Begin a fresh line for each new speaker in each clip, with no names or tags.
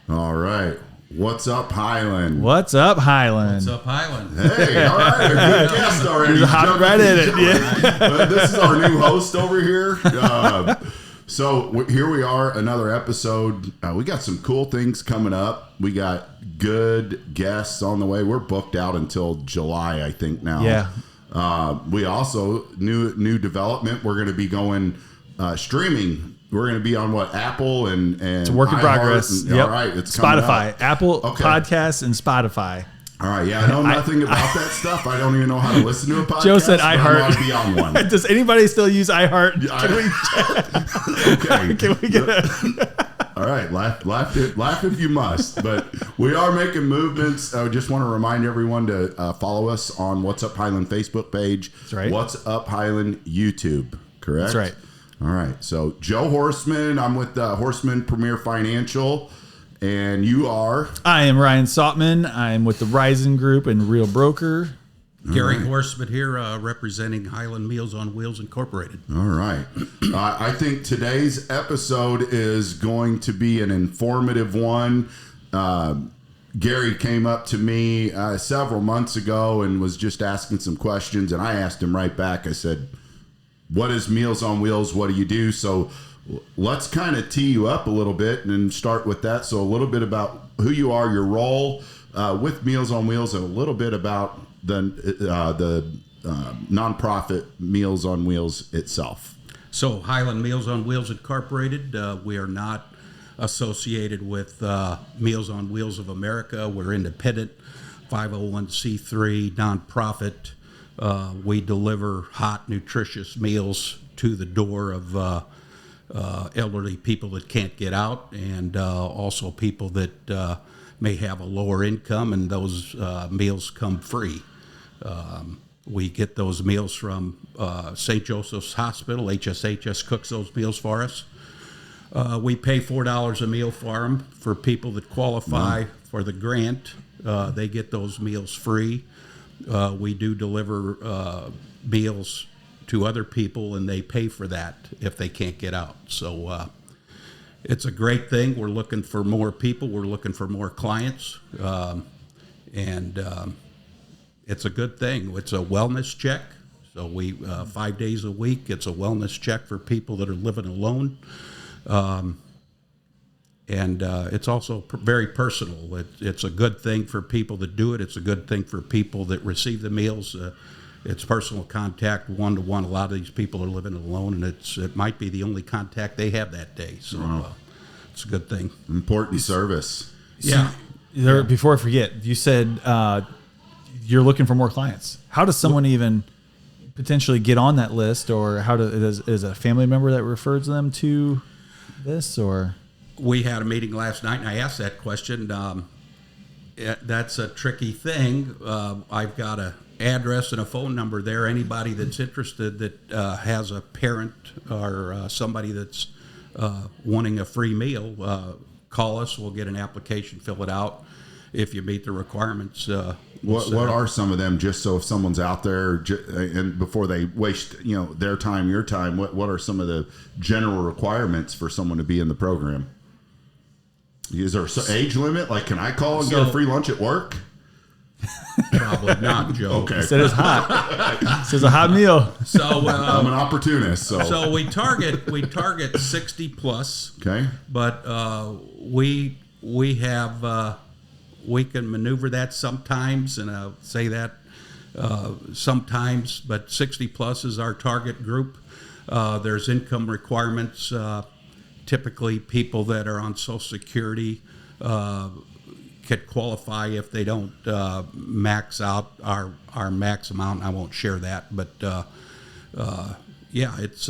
All right. What's up, Highland?
What's up, Highland?
What's up, Highland?
Hey, all right. A good guest already.
He's hopping right in it. Yeah.
But this is our new host over here. Here we are, another episode. We got some cool things coming up. We got good guests on the way. We're booked out until July, I think, now.
Yeah.
We also, new development, we're going to be going streaming. We're going to be on Apple and
It's a work in progress.
Yep. All right, it's coming
Spotify,
up.
Apple
Okay.
Podcasts, and Spotify.
All right, yeah, I know nothing about that stuff. I don't even know how to listen to a podcast.
Joe said
but I
iHeart.
want to be on one.
Does anybody still use iHeart?
Okay.
Can we get a...
All right, laugh if you must. But we are making movements. I just want to remind everyone to follow us on What's Up Highland Facebook page.
That's right.
What's Up Highland YouTube, correct?
That's right.
All right. So Joe Horseman, I'm with Horseman Premier Financial, and you are?
I am Ryan Saltman. I'm with the Rising Group and Real Broker.
Gary Horseman here, representing Highland Meals on Wheels Incorporated.
All right. I think today's episode is going to be an informative one. Gary came up to me several months ago and was just asking some questions, and I asked him right back. I said, what is Meals on Wheels? What do you do? So let's kind of tee you up a little bit and start with that. So a little bit about who you are, your role with Meals on Wheels, and a little bit about the nonprofit Meals on Wheels itself.
So Highland Meals on Wheels Incorporated, we are not associated with Meals on Wheels of America. We're independent, 501c3 nonprofit. We deliver hot, nutritious meals to the door of elderly people that can't get out, and also people that may have a lower income, and those meals come free. We get those meals from St. Joseph's Hospital. HSHS cooks those meals for us. We pay $4 a meal for them. For people that qualify for the grant, they get those meals free. We do deliver meals to other people, and they pay for that if they can't get out. So it's a great thing. We're looking for more people. We're looking for more clients. And it's a good thing. It's a wellness check. So we 5 days a week, it's a wellness check for people that are living alone. And it's also very personal. It's a good thing for people that do it. It's a good thing for people that receive the meals. It's personal contact, one-to-one. A lot of these people are living alone, and it might be the only contact they have that day. So it's a good thing.
Important service.
Yeah.
Before I forget, you said you're looking for more clients. How does someone even potentially get on that list, or is a family member that refers them to this, or?
We had a meeting last night, and I asked that question. That's a tricky thing. I've got an address and a phone number there. Anybody that's interested that has a parent or somebody that's wanting a free meal, call us. We'll get an application, fill it out. If you meet the requirements.
What are some of them, just so if someone's out there and before they waste their time, your time, what are some of the general requirements for someone to be in the program? Is there an age limit? Like, can I call and get a free lunch at work?
Probably not, Joe.
Okay.
He said it's hot. He says a hot meal.
So
I'm an opportunist.
So we target 60 plus.
Okay.
But we have we can maneuver that sometimes, and I'll say that sometimes. But 60 plus is our target group. There's income requirements. Typically, people that are on Social Security could qualify if they don't max out our max amount. I won't share that, but it's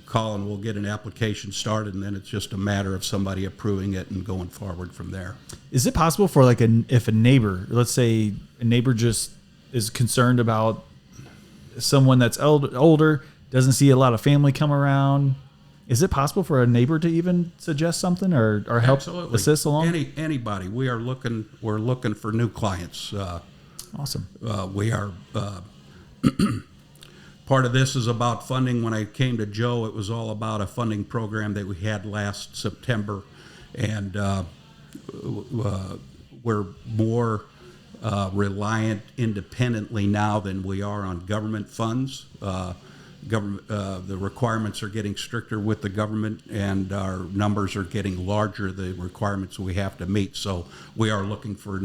call and we'll get an application started, and then it's just a matter of somebody approving it and going forward from there.
Is it possible for if a neighbor, let's say a neighbor just is concerned about someone that's older, doesn't see a lot of family come around, is it possible for a neighbor to even suggest something or help
Absolutely.
assist along?
Anybody. We're looking for new clients.
Awesome.
We are part of this is about funding. When I came to Joe, it was all about a funding program that we had last September, and we're more reliant independently now than we are on government funds. The requirements are getting stricter with the government, and our numbers are getting larger, the requirements we have to meet. So we are looking for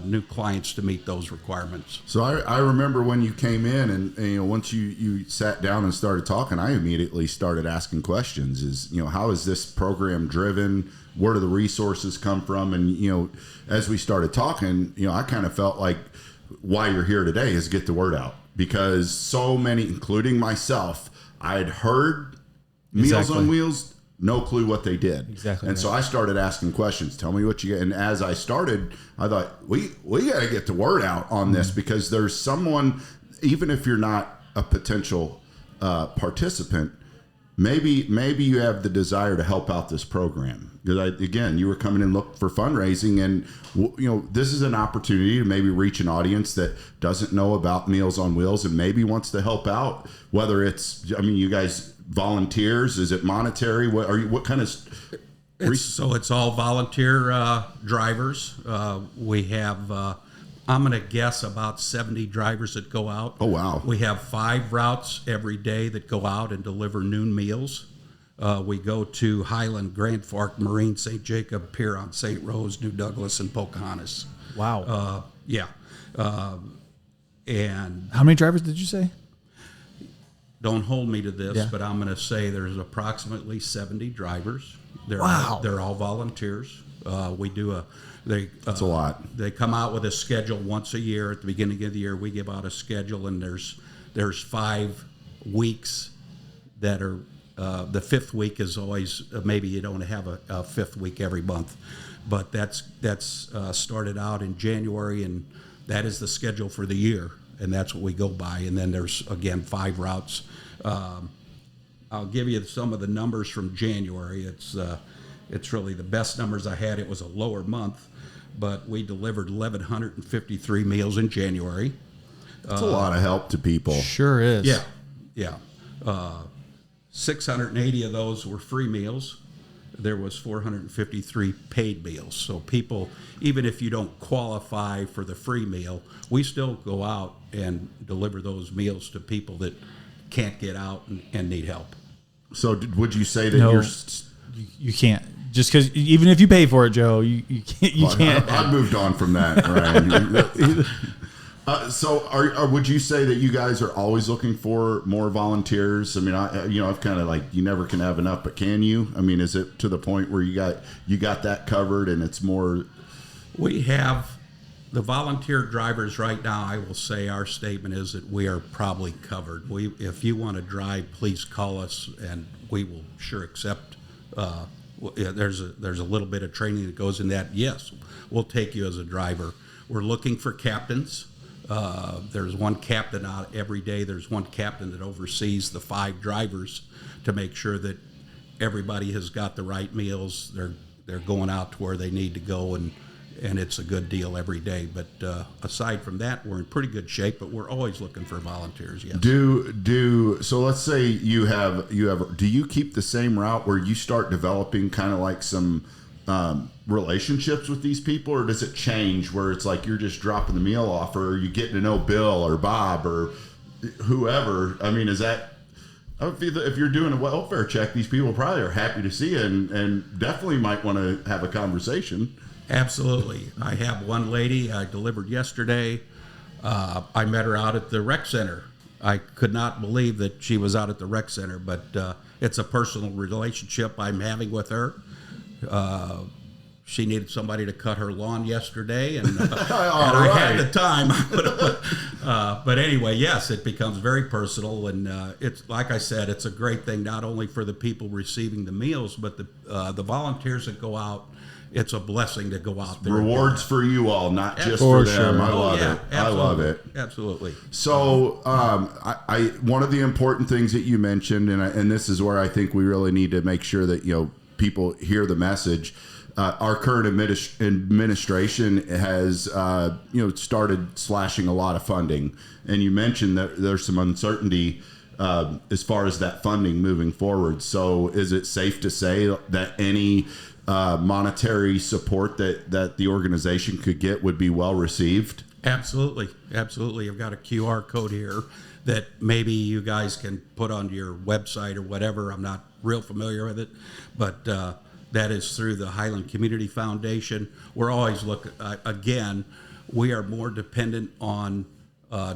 new clients to meet those requirements.
So I remember when you came in, and once you sat down and started talking, I immediately started asking questions. How is this program driven? Where do the resources come from? And as we started talking, I kind of felt like why you're here today is get the word out, because so many, including myself, I had heard Meals on Wheels, no clue what they did.
Exactly.
And so I started asking questions. Tell me what you get. And as I started, I thought, we got to get the word out on this, because there's someone, even if you're not a potential participant, maybe you have the desire to help out this program. Because you were coming in look for fundraising, and this is an opportunity to maybe reach an audience that doesn't know about Meals on Wheels and maybe wants to help out. Whether it's, you guys volunteers, is it monetary? What kind of?
So it's all volunteer drivers. We have, I'm going to guess, about 70 drivers that go out.
Oh, wow.
We have 5 routes every day that go out and deliver noon meals. We go to Highland, Grand Fork, Marine, St. Jacob, Pierron, St. Rose, New Douglas, and Pocahontas.
Wow.
Yeah. And
How many drivers did you say?
don't hold me to this,
Yeah.
but I'm going to say there's approximately 70 drivers.
Wow.
They're all volunteers. We do
That's a lot.
They come out with a schedule once a year. At the beginning of the year, we give out a schedule, and there's 5 weeks that are. The 5th week is always maybe you don't have a 5th week every month, but that's started out in January, and that is the schedule for the year, and that's what we go by. And then there's again 5 routes. I'll give you some of the numbers from January. It's really the best numbers I had. It was a lower month, but we delivered 1,153 meals in January.
That's a lot of help to people.
Sure is.
Yeah. 680 of those were free meals. There was 453 paid meals. So people, even if you don't qualify for the free meal, we still go out and deliver those meals to people that can't get out and need help.
So would you say that
No.
you're...
You can't. Just because, even if you pay for it, Joe, you can't. You can't.
I've moved on from that, Ryan. So, would you say that you guys are always looking for more volunteers? I mean, I've kind of you never can have enough, but can you? I mean, is it to the point where you got that covered, and it's more?
We have the volunteer drivers right now. I will say our statement is that we are probably covered. If you want to drive, please call us, and we will sure accept. There's a little bit of training that goes in that. Yes, we'll take you as a driver. We're looking for captains. There's one captain out every day. There's one captain that oversees the 5 drivers to make sure that everybody has got the right meals. They're going out to where they need to go, and it's a good deal every day. But aside from that, we're in pretty good shape. But we're always looking for volunteers. Yes.
So let's say you have. Do you keep the same route where you start developing kind of like some relationships with these people, or does it change where it's like you're just dropping the meal off, or you getting to know Bill or Bob or whoever? I mean, is that if you're doing a welfare check, these people probably are happy to see you and definitely might want to have a conversation.
Absolutely. I have one lady I delivered yesterday. I met her out at the rec center. I could not believe that she was out at the rec center, but it's a personal relationship I'm having with her. She needed somebody to cut her lawn yesterday, and I had the time. But anyway, yes, it becomes very personal, and it's like I said, it's a great thing not only for the people receiving the meals, but the volunteers that go out. It's a blessing to go out there.
Rewards for you all, not just for them.
Sure.
I love it.
Absolutely.
I love it.
Absolutely.
So, I one of the important things that you mentioned, and this is where I think we really need to make sure that people hear the message. Our current administration has started slashing a lot of funding, and you mentioned that there's some uncertainty as far as that funding moving forward. So, is it safe to say that any monetary support that the organization could get would be well received?
Absolutely. Absolutely. I've got a QR code here that maybe you guys can put on your website or whatever. I'm not real familiar with it, but that is through the Highland Community Foundation. We're always looking, again, we are more dependent on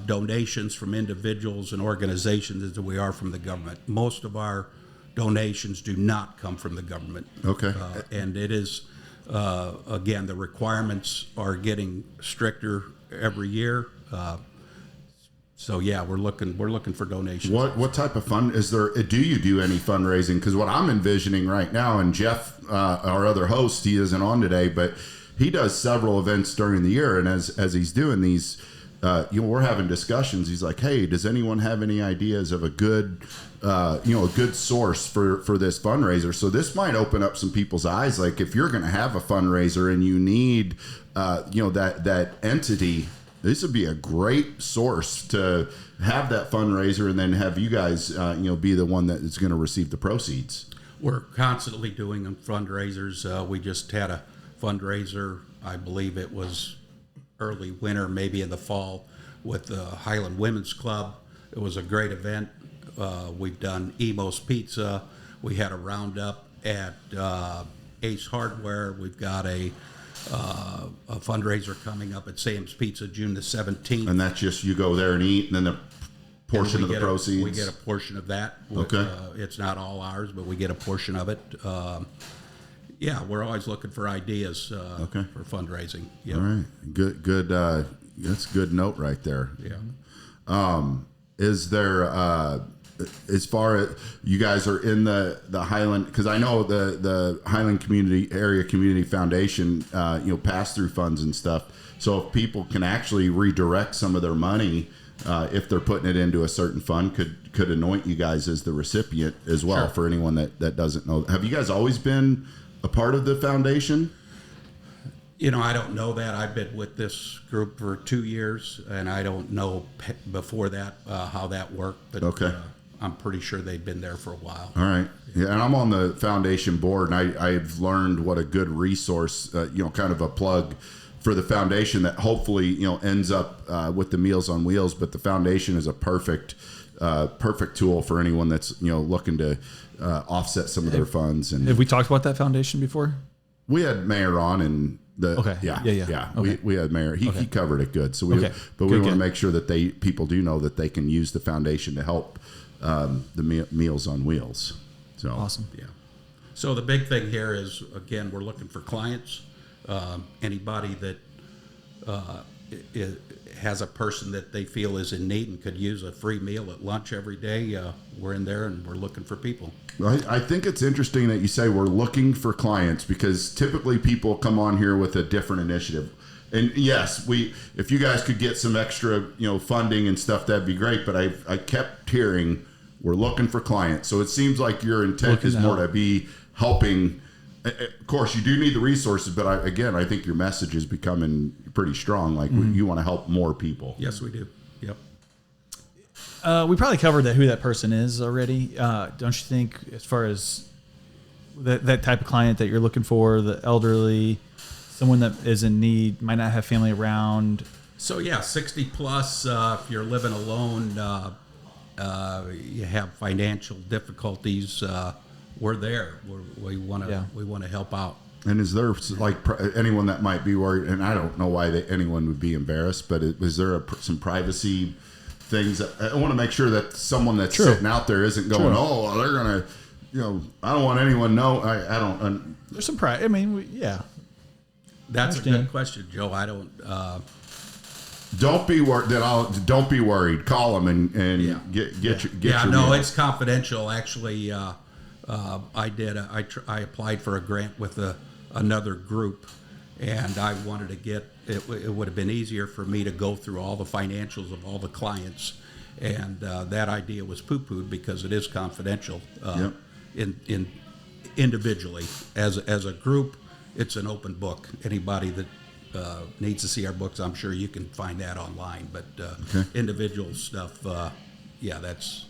donations from individuals and organizations than we are from the government. Most of our donations do not come from the government.
Okay.
And it is, again, the requirements are getting stricter every year. So yeah, we're looking for donations.
What type of fund is there? Do you do any fundraising? Because what I'm envisioning right now, and Jeff, our other host, he isn't on today, but he does several events during the year, and as he's doing these, we're having discussions. He's like, "Hey, does anyone have any ideas of a good, a good source for this fundraiser?" So this might open up some people's eyes. Like if you're going to have a fundraiser and you need, that entity. This would be a great source to have that fundraiser and then have you guys, be the one that is going to receive the proceeds.
We're constantly doing fundraisers. We just had a fundraiser, I believe it was early winter, maybe in the fall, with the Highland Women's Club. It was a great event. We've done Emo's Pizza. We had a roundup at Ace Hardware. We've got a fundraiser coming up at Sam's Pizza June the 17th.
And that's just you go there and eat, and then the portion of the proceeds?
We get a portion of that.
Okay.
It's not all ours, but we get a portion of it. Yeah, we're always looking for ideas for fundraising. Yep.
All right. Good. That's a good note right there.
Yeah.
Is there... as far as you guys are in the Highland, because I know the Highland Area Community Foundation, pass through funds and stuff. So if people can actually redirect some of their money, if they're putting it into a certain fund, could anoint you guys as the recipient as well.
Sure.
For anyone that doesn't know. Have you guys always been a part of the foundation?
I don't know that. I've been with this group for 2 years, and I don't know before that how that worked. But,
okay.
I'm pretty sure they've been there for a while.
All right. Yeah, and I'm on the foundation board, and I've learned what a good resource, kind of a plug for the foundation that hopefully, ends up with the Meals on Wheels. But the foundation is a perfect tool for anyone that's, looking to offset some of their funds. And
Have we talked about that foundation before?
we had Mayor on, and
Okay. Yeah.
Okay. We had Mayor. He covered it good. So we want to make sure that people do know that they can use the foundation to help the Meals on Wheels. So
Awesome.
Yeah. So the big thing here is, again, we're looking for clients. Anybody that has a person that they feel is in need and could use a free meal at lunch every day, we're in there and we're looking for people.
I think it's interesting that you say we're looking for clients, because typically people come on here with a different initiative. And yes, if you guys could get some extra, funding and stuff, that'd be great. But I kept hearing we're looking for clients. So it seems like your intent is more to be helping. Of course, you do need the resources, but I think your message is becoming pretty strong. Like you want to help more people.
Yes, we do. Yep.
We probably covered who that person is already. Don't you think, as far as that type of client that you're looking for, the elderly, someone that is in need, might not have family around?
So yeah, 60 plus. If you're living alone, you have financial difficulties. We're there. We want to help out.
And is there anyone that might be worried? And I don't know why anyone would be embarrassed, but is there some privacy things? I want to make sure that someone that's sitting out there isn't going, oh, they're gonna, I don't want anyone to know. I don't.
There's some pride. I mean, yeah.
That's a good question, Joe. I don't.
Don't be worried. Don't be worried. Call them and get your.
No, it's confidential. Actually, I applied for a grant with another group, and I wanted to get. It would have been easier for me to go through all the financials of all the clients, and that idea was poo-pooed because it is confidential. In individually, as a group, it's an open book. Anybody that needs to see our books, I'm sure you can find that online. But individual stuff, that's.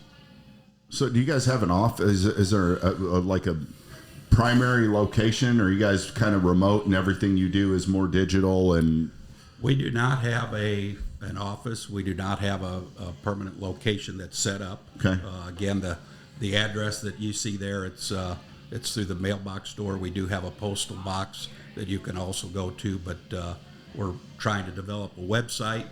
So, do you guys have an office? Is there primary location? Or are you guys kind of remote and everything you do is more digital? And
We do not have an office. We do not have a permanent location that's set up.
Okay.
Again, the address that you see there, it's through the mailbox store. We do have a postal box that you can also go to, but we're trying to develop a website.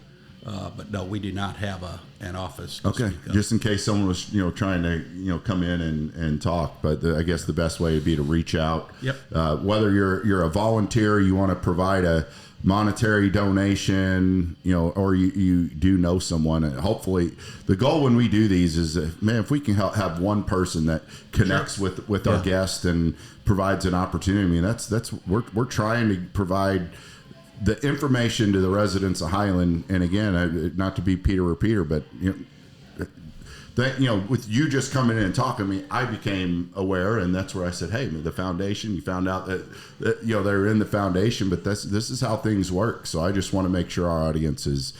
But no, we do not have an office. to
okay,
speak of.
just in case someone was trying to come in and talk, but I guess the best way would be to reach out.
Yep.
Whether you're a volunteer, you want to provide a monetary donation, or you do know someone. And hopefully, the goal when we do these is, if we can have one person that connects with our guest and provides an opportunity. I mean, that's we're trying to provide the information to the residents of Highland. And again, not to be Peter Repeater, but with you just coming in and talking to me, I became aware, and that's where I said, "Hey, the foundation." You found out that they're in the foundation, but this is how things work. So I just want to make sure our audience is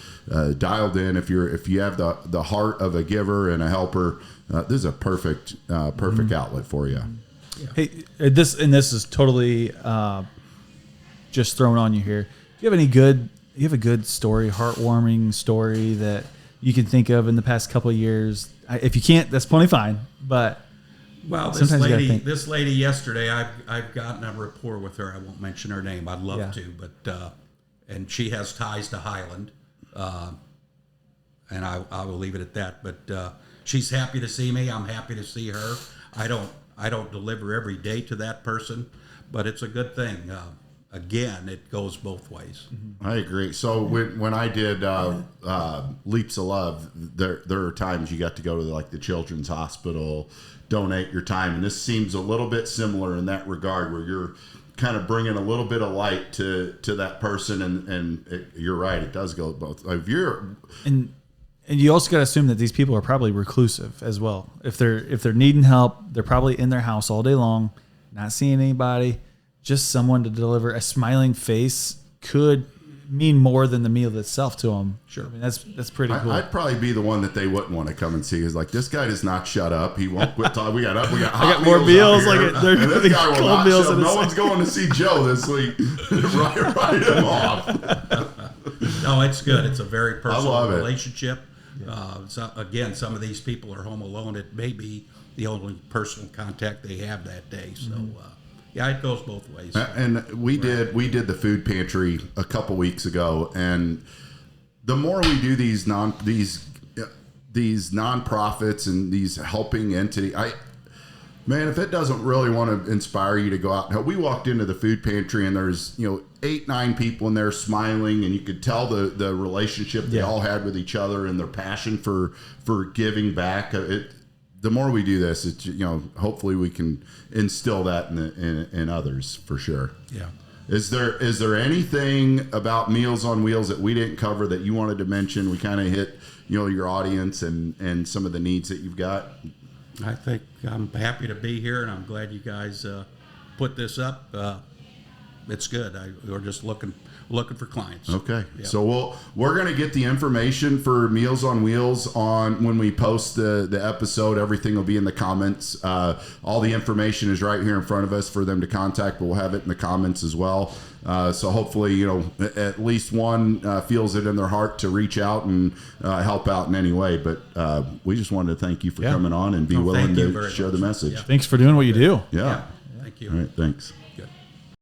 dialed in. If you have the heart of a giver and a helper, this is a perfect outlet for you.
Yeah. Hey, this is totally just thrown on you here. Do you have a good story, heartwarming story that you can think of in the past couple of years? If you can't, that's plenty fine. But
this lady yesterday, I've gotten a rapport with her. I won't mention her name. I'd love to, but and she has ties to Highland, and I will leave it at that. But she's happy to see me. I'm happy to see her. I don't deliver every day to that person, but it's a good thing. Again, it goes both ways.
I agree. So when I did Leaps of Love, there are times you got to go to the Children's Hospital, donate your time, and this seems a little bit similar in that regard, where you're kind of bringing a little bit of light to that person, and you're right, it does go both. If you're
and you also got to assume that these people are probably reclusive as well. If they're needing help, they're probably in their house all day long, not seeing anybody. Just someone to deliver a smiling face could mean more than the meal itself to them.
Sure.
I mean, that's pretty cool.
I'd probably be the one that they wouldn't want to come and see. Is like, this guy does not shut up. He won't quit talking. We got
I
hot
got more meals.
Here,
They're
and this guy will
cold
not
meals.
shut up. No one's going to see Joe this week. write him off.
No, it's good. It's a very personal
relationship.
Again, some of these people are home alone. It may be the only personal contact they have that day. So, it goes both ways.
And we did the food pantry a couple weeks ago, and the more we do these nonprofits and these helping entity, if it doesn't really want to inspire you to go out. We walked into the food pantry and there's 8-9 people in there smiling, and you could tell the relationship they all had with each other and their passion for giving back. The more we do this, it's hopefully we can instill that in others for sure.
Yeah.
Is there anything about Meals on Wheels that we didn't cover that you wanted to mention? We kind of hit your audience and some of the needs that you've got.
I think I'm happy to be here, and I'm glad you guys put this up. It's good. We're just looking for clients.
Okay.
Yep.
So we're going to get the information for Meals on Wheels on when we post the episode. Everything will be in the comments. All the information is right here in front of us for them to contact, but we'll have it in the comments as well. So hopefully, at least one feels it in their heart to reach out and help out in any way. But we just wanted to thank you for coming on and be willing to share the message.
Yeah.
Thanks for doing what you do.
Yeah.
Thank you.
All right. Thanks.